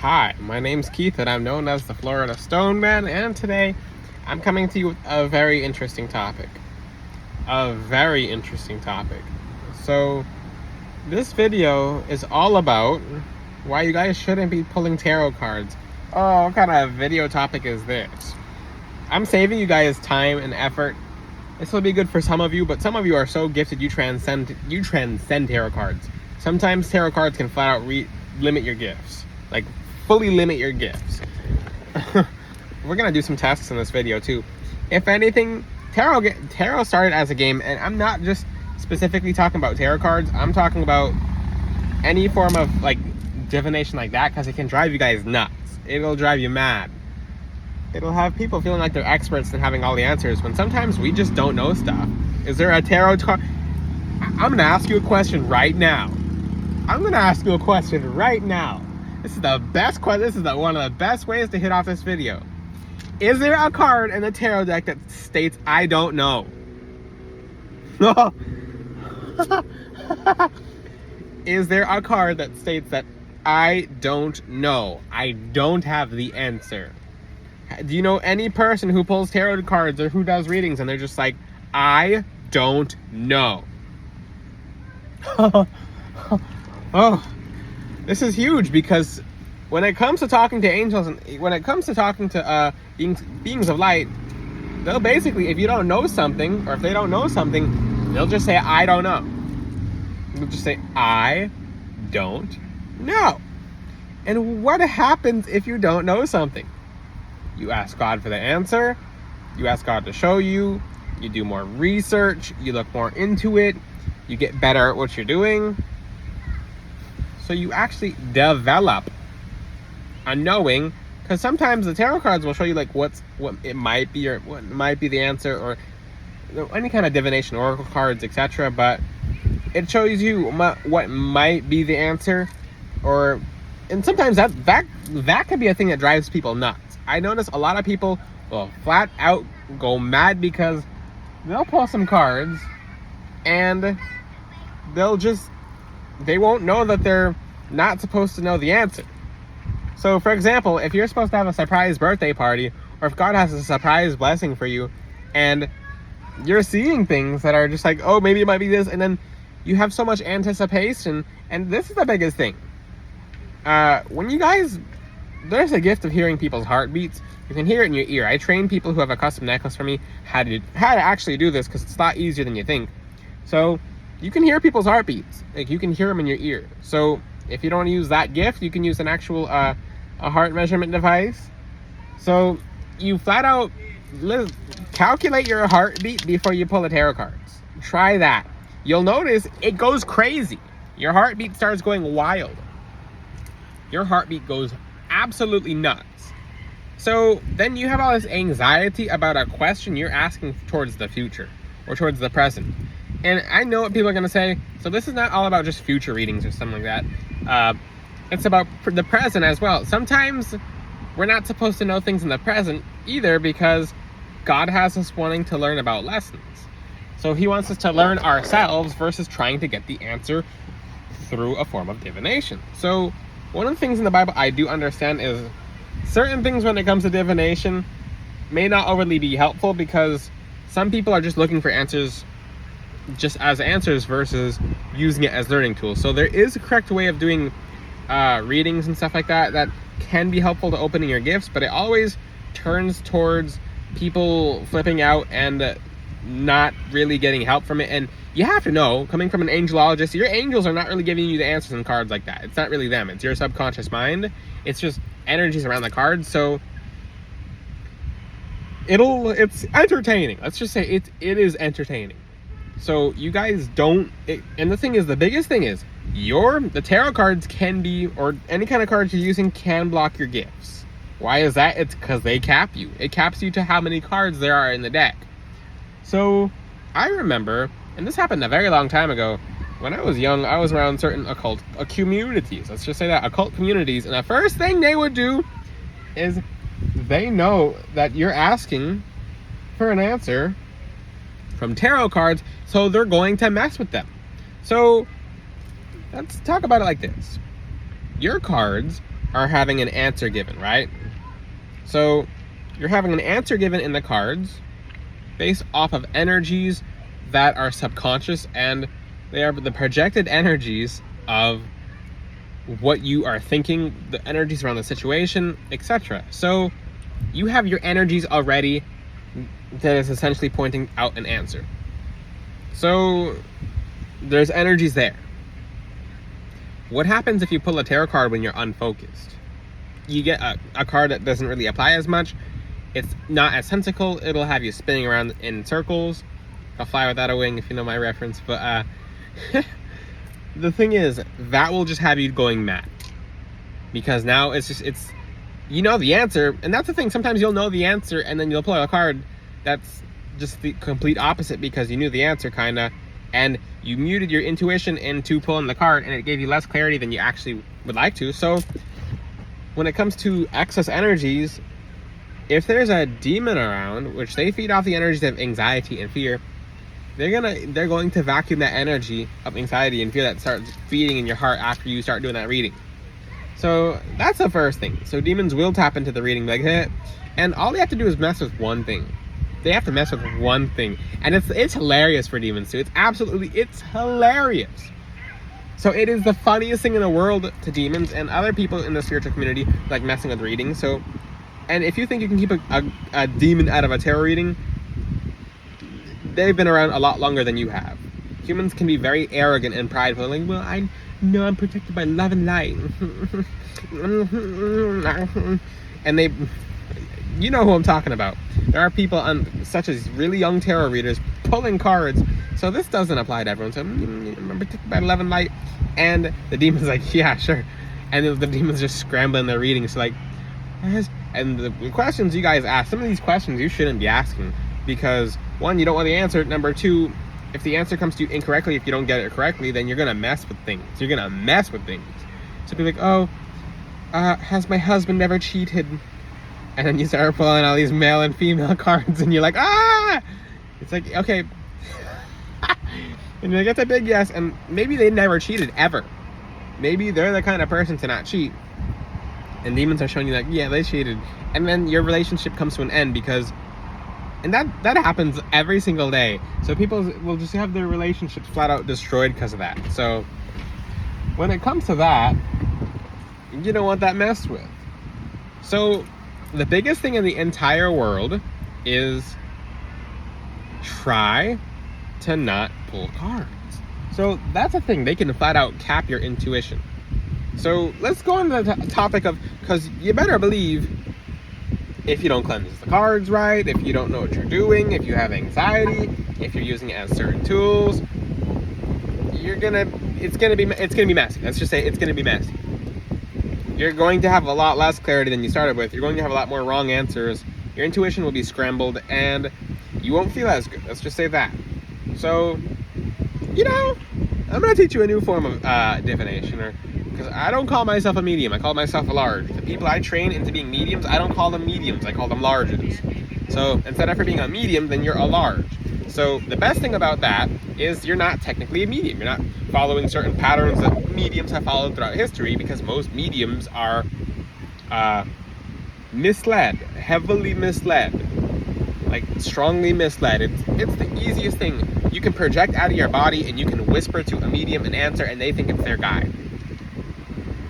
Hi, my name's Keith and I'm known as the Florida Stone Man, and today I'm coming to you with a very interesting topic. So, this video is all about why you guys shouldn't be pulling tarot cards. Oh, what kind of video topic is this? I'm saving you guys time and effort. This will be good for some of you, but some of you are so gifted you transcend tarot cards. Sometimes tarot cards can flat out limit your gifts. Like, fully limit your gifts. We're gonna do some tests in this video too. If anything, tarot started as a game, and I'm not just specifically talking about tarot cards. I'm talking about any form of like divination like that, because it can drive you guys nuts. It'll drive you mad. It'll have people feeling like they're experts and having all the answers when sometimes we just don't know stuff. Is there a tarot card? I'm gonna ask you a question right now. This is the best question. This is one of the best ways to hit off this video. Is there a card in the tarot deck that states I don't know? Is there a card that states that I don't know? I don't have the answer. Do you know any person who pulls tarot cards or who does readings and they're just like, I don't know? Oh, this is huge, because when it comes to talking to angels and when it comes to talking to beings of light, they'll basically, if you don't know something, or if they don't know something, they'll just say, I don't know. They'll just say, I don't know. And what happens if you don't know something? You ask God for the answer. You ask God to show you. You do more research. You look more into it. You get better at what you're doing. So you actually develop a knowing, because sometimes the tarot cards will show you like what it might be, or what might be the answer, or any kind of divination, oracle cards, etc. But it shows you what might be the answer, and sometimes that could be a thing that drives people nuts. I notice a lot of people will flat out go mad because they'll pull some cards and they won't know that they're not supposed to know the answer. So, for example, if you're supposed to have a surprise birthday party, or if God has a surprise blessing for you, and you're seeing things that are just like, oh, maybe it might be this, and then you have so much anticipation, and this is the biggest thing. There's a gift of hearing people's heartbeats. You can hear it in your ear. I train people who have a custom necklace for me how to actually do this, because it's a lot easier than you think. So you can hear people's heartbeats. Like, you can hear them in your ear. So if you don't want to use that gift, you can use an actual a heart measurement device. So you flat out calculate your heartbeat before you pull the tarot cards. Try that. You'll notice it goes crazy. Your heartbeat starts going wild. Your heartbeat goes absolutely nuts. So then you have all this anxiety about a question you're asking towards the future or towards the present. And I know what people are going to say. So this is not all about just future readings or something like that. It's about the present as well. Sometimes we're not supposed to know things in the present either, because God has us wanting to learn about lessons. So he wants us to learn ourselves versus trying to get the answer through a form of divination. So one of the things in the Bible I do understand is certain things when it comes to divination may not overly be helpful, because some people are just looking for answers just as answers versus using it as learning tools. So there is a correct way of doing readings and stuff like that can be helpful to opening your gifts, but it always turns towards people flipping out and not really getting help from it. And you have to know, coming from an angelologist, your angels are not really giving you the answers in cards like that. It's not really them. It's your subconscious mind. It's just energies around the cards. So it's entertaining. Let's just say it is entertaining. So you guys don't, and the thing is, the biggest thing is the tarot cards can be, or any kind of cards you're using can block your gifts. Why is that? It's because they cap you. It caps you to how many cards there are in the deck. So I remember, and this happened a very long time ago, when I was young, I was around certain occult communities. Let's just say that, occult communities. And the first thing they would do is they know that you're asking for an answer from tarot cards, so they're going to mess with them. So let's talk about it like this. Your cards are having an answer given, right? So you're having an answer given in the cards based off of energies that are subconscious, and they are the projected energies of what you are thinking, the energies around the situation, etc. So you have your energies already that is essentially pointing out an answer. So there's energies there. What happens if you pull a tarot card when you're unfocused? You get a card that doesn't really apply as much. It's not as sensical. It'll have you spinning around in circles. I'll fly without a wing, if you know my reference. But the thing is, that will just have you going mad. Because now it's you know the answer. And that's the thing. Sometimes you'll know the answer and then you'll pull a card that's just the complete opposite because you knew the answer, kind of. And you muted your intuition into pulling the card, and it gave you less clarity than you actually would like to. So when it comes to excess energies, if there's a demon around, which they feed off the energies of anxiety and fear, they're going to vacuum that energy of anxiety and fear that starts feeding in your heart after you start doing that reading. So that's the first thing. So demons will tap into the reading like that, and all they have to do is mess with one thing. They have to mess with one thing, and it's hilarious for demons too. It's hilarious. So it is the funniest thing in the world to demons and other people in the spiritual community, like messing with readings. So, and if you think you can keep a demon out of a tarot reading, they've been around a lot longer than you have. Humans can be very arrogant and prideful, like, well, I know I'm protected by love and light. And they, you know who I'm talking about. There are people such as really young tarot readers pulling cards. So this doesn't apply to everyone. So I'm protected by love and light. And the demon's like, yeah, sure. And the demon's just scrambling their readings. So like, and the questions you guys ask, some of these questions you shouldn't be asking. Because one, you don't know the answer. Number two, if the answer comes to you incorrectly, if you don't get it correctly, then you're going to mess with things. So people like, oh, has my husband ever cheated? And then you start pulling all these male and female cards, and you're like, ah! It's like, okay. And you're like, that's a big yes. And maybe they never cheated, ever. Maybe they're the kind of person to not cheat. And demons are showing you like, yeah, they cheated. And then your relationship comes to an end because... And that happens every single day. So people will just have their relationships flat out destroyed because of that. So when it comes to that, you don't want that messed with. So the biggest thing in the entire world is try to not pull cards. So that's a thing. They can flat out cap your intuition. So let's go into the topic of, because you better believe if you don't cleanse the cards right, if you don't know what you're doing, if you have anxiety, if you're using it as certain tools, it's gonna be messy. Let's just say it's gonna be messy. You're going to have a lot less clarity than you started with. You're going to have a lot more wrong answers. Your intuition will be scrambled, and you won't feel as good. Let's just say that. So, I'm gonna teach you a new form of divination, because I don't call myself a medium. I call myself a large. The people I train into being mediums, I don't call them mediums. I call them larges. So instead of being a medium, then you're a large. So the best thing about that is you're not technically a medium. You're not following certain patterns that mediums have followed throughout history, because most mediums are misled, heavily misled, like strongly misled. It's the easiest thing. You can project out of your body and you can whisper to a medium an answer, and they think it's their guide.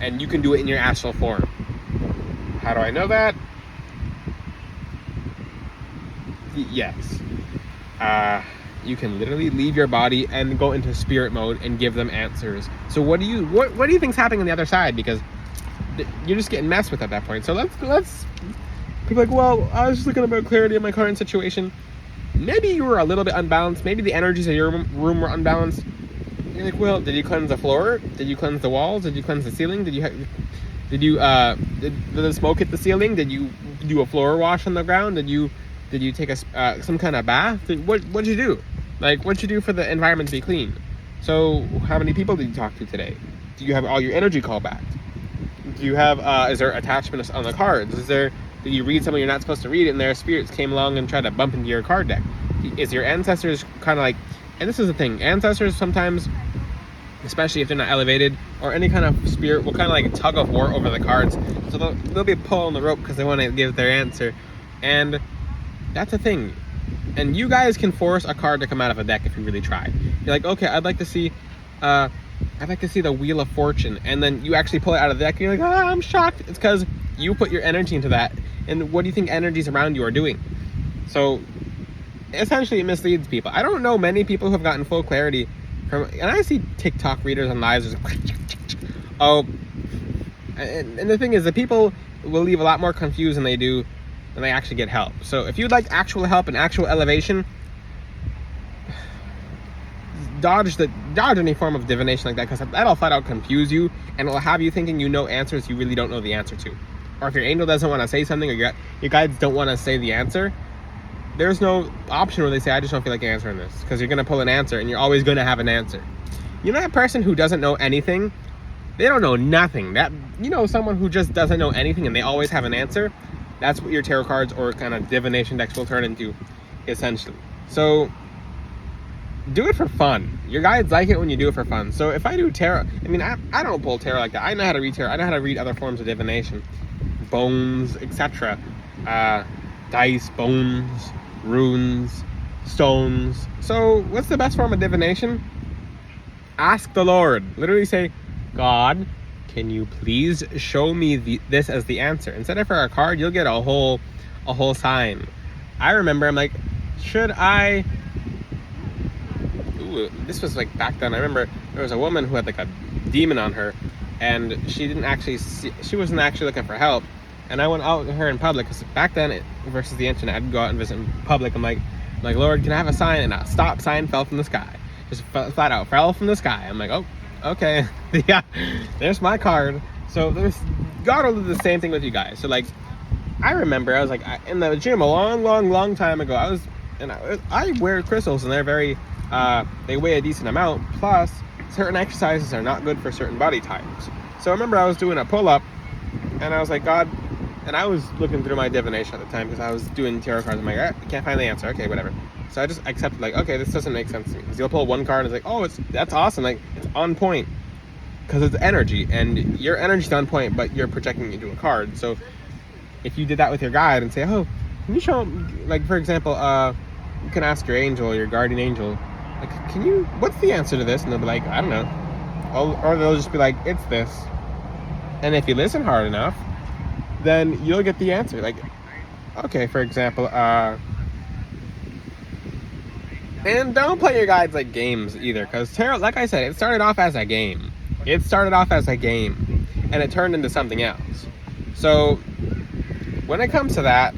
And you can do it in your astral form. How do I know that? Yes. You can literally leave your body and go into spirit mode and give them answers. So what do you think's happening on the other side? Because you're just getting messed with at that point. So let's people are like, well, I was just looking about clarity in my current situation. Maybe you were a little bit unbalanced. Maybe the energies of your room were unbalanced. You're like, well, did you cleanse the floor? Did you cleanse the walls? Did you cleanse the ceiling? Did the smoke hit the ceiling? Did you do a floor wash on the ground? Did you take some kind of bath? What'd you do? Like, what'd you do for the environment to be clean? So how many people did you talk to today? Do you have all your energy called back? Do you have is there attachments on the cards? Did you read something you're not supposed to read and their spirits came along and tried to bump into your card deck? Is your ancestors kind of like... And this is the thing, ancestors sometimes, especially if they're not elevated, or any kind of spirit will kind of like tug of war over the cards. So they'll be pulling the rope because they want to give their answer. And that's a thing. And you guys can force a card to come out of a deck if you really try. You're like, okay, I'd like to see the Wheel of Fortune, and then you actually pull it out of the deck and you're like, oh, I'm shocked. It's because you put your energy into that, and what do you think energies around you are doing? So essentially it misleads people. I don't know many people who have gotten full clarity from, and I see TikTok readers and lives oh, and the thing is, the people will leave a lot more confused than they actually get help. So if you'd like actual help and actual elevation, dodge any form of divination like that, because that'll flat out confuse you, and it'll have you thinking you know answers you really don't know the answer to. Or if your angel doesn't want to say something, or your guides don't want to say the answer, there's no option where they say, I just don't feel like answering this, because you're going to pull an answer and you're always going to have an answer. You know that person who doesn't know anything? They don't know nothing. Someone who just doesn't know anything and they always have an answer? That's what your tarot cards or kind of divination decks will turn into, essentially. So do it for fun. Your guides like it when you do it for fun. So if I do tarot, I don't pull tarot like that. I know how to read tarot. I know how to read other forms of divination. Bones, etc. Dice, bones, runes, stones. So what's the best form of divination? Ask the Lord. Literally say, God, can you please show me this as the answer? Instead of for a card, you'll get a whole sign. I remember, I'm like, should I... Ooh, this was like back then. I remember there was a woman who had like a demon on her, and she wasn't actually looking for help. And I went out with her in public, because back then, versus the internet, I'd go out and visit in public. I'm like, Lord, can I have a sign? And a stop sign fell from the sky. Just flat out fell from the sky. I'm like, oh, okay. Yeah, there's my card. So God will do the same thing with you guys. So like, I remember I was like in the gym a long time ago. I wear crystals, and they're very, they weigh a decent amount. Plus, certain exercises are not good for certain body types. So I remember I was doing a pull-up, and I was like, God. And I was looking through my divination at the time, because I was doing tarot cards. I'm like, I can't find the answer. Okay, whatever. So I just accepted, like, okay, this doesn't make sense to me. Because you'll pull one card and it's like, oh, that's awesome. Like, it's on point. Because it's energy. And your energy's on point, but you're projecting it into a card. So if you did that with your guide and say, oh, can you show, like, for example, you can ask your angel, your guardian angel, like, what's the answer to this? And they'll be like, I don't know. Or they'll just be like, it's this. And if you listen hard enough, then you'll get the answer. Like, okay, for example, and don't play your guides like games either, because tarot, like I said, it started off as a game. And it turned into something else. So when it comes to that,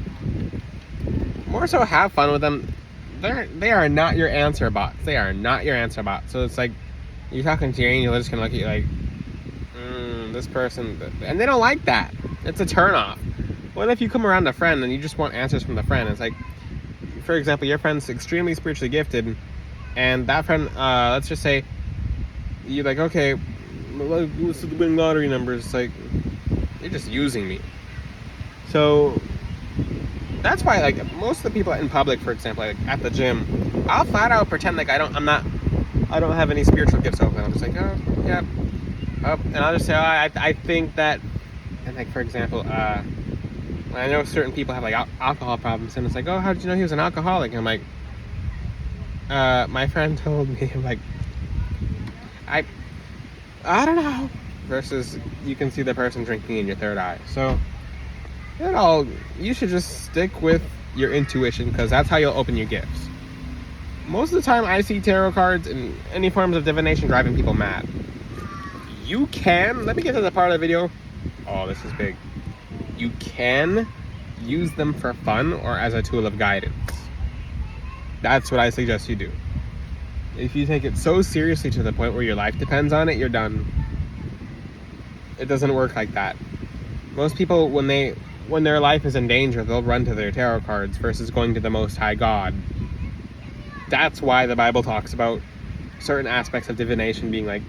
more so have fun with them. They are not your answer bots. So it's like, you're talking to your angel, they're just gonna look at you like, this person, and they don't like that. It's a turnoff. What if you come around a friend and you just want answers from the friend? It's like, for example, your friend's extremely spiritually gifted, and that friend, let's just say, you're like, okay, what's the winning lottery numbers? It's like, you're just using me. So that's why, like, most of the people in public, for example, like at the gym, I'll flat out pretend like I don't have any spiritual gifts open. I'm just like, oh, yeah. And I'll just say, oh, I think that, and like, for example, I know certain people have like alcohol problems, and it's like, oh, how did you know he was an alcoholic? And I'm like, my friend told me. I'm like, I don't know. Versus you can see the person drinking in your third eye. So you should just stick with your intuition, because that's how you'll open your gifts. Most of the time I see tarot cards and any forms of divination driving people mad. Let me get to the part of the video. Oh, this is big. You can use them for fun or as a tool of guidance. That's what I suggest you do. If you take it so seriously to the point where your life depends on it, you're done. It doesn't work like that. Most people, when their life is in danger, they'll run to their tarot cards versus going to the Most High God. That's why the Bible talks about certain aspects of divination being like...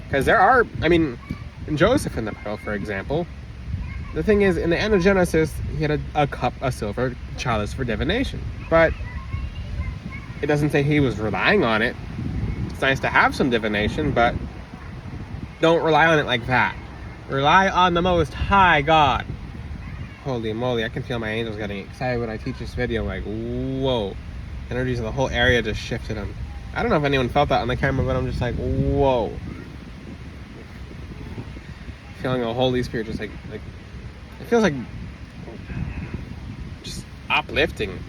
Because there are, in Joseph in the Bible, for example, the thing is, in the end of Genesis, he had a silver chalice for divination. But it doesn't say he was relying on it. It's nice to have some divination, but don't rely on it like that. Rely on the Most High God. Holy moly, I can feel my angels getting excited when I teach this video. Like, whoa. Energies of the whole area just shifted them. I don't know if anyone felt that on the camera, but I'm just like, whoa. Feeling the Holy Spirit just like it feels like just uplifting.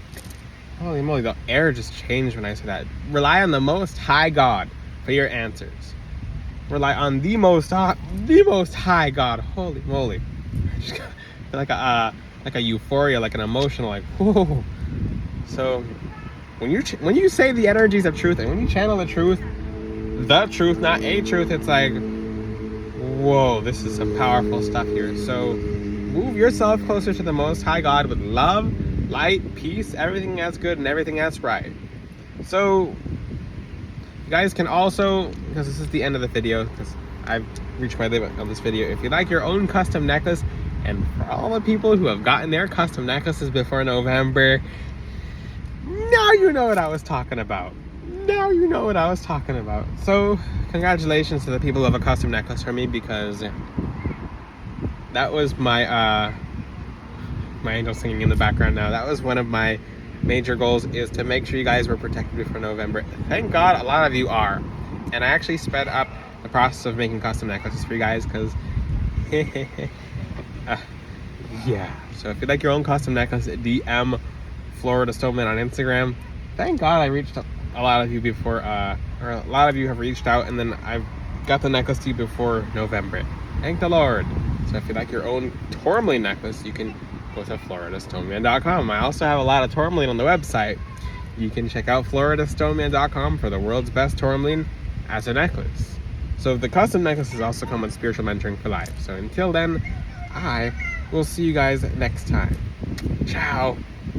Holy moly, the air just changed when I said that. Rely on the Most High God for your answers. Rely on the Most High God. Holy moly. I just feel like a euphoria, like an emotional, like, whoa. So when you say the energies of truth and when you channel the truth, not a truth, it's like, whoa, this is some powerful stuff here. So move yourself closer to the Most High God with love, light, peace, everything that's good and everything that's right. So you guys can also, because this is the end of the video, because I've reached my limit of this video, if you like your own custom necklace, and for all the people who have gotten their custom necklaces before November, now you know what I was talking about. Now you know what I was talking about. So congratulations to the people who have a custom necklace for me, because that was my angel singing in the background now. That was one of my major goals, is to make sure you guys were protected before November. Thank God a lot of you are. And I actually sped up the process of making custom necklaces for you guys, because yeah. So if you like your own custom necklace, DM Florida Stoneman on Instagram. Thank God I reached a lot of you before, or a lot of you have reached out, and then I've got the necklace to you before November. Thank the Lord. So if you like your own tourmaline necklace, you can go to floridastoneman.com. I also have a lot of tourmaline on the website. You can check out floridastoneman.com for the world's best tourmaline as a necklace. So the custom necklaces also come with spiritual mentoring for life. So until then, I will see you guys next time. Ciao.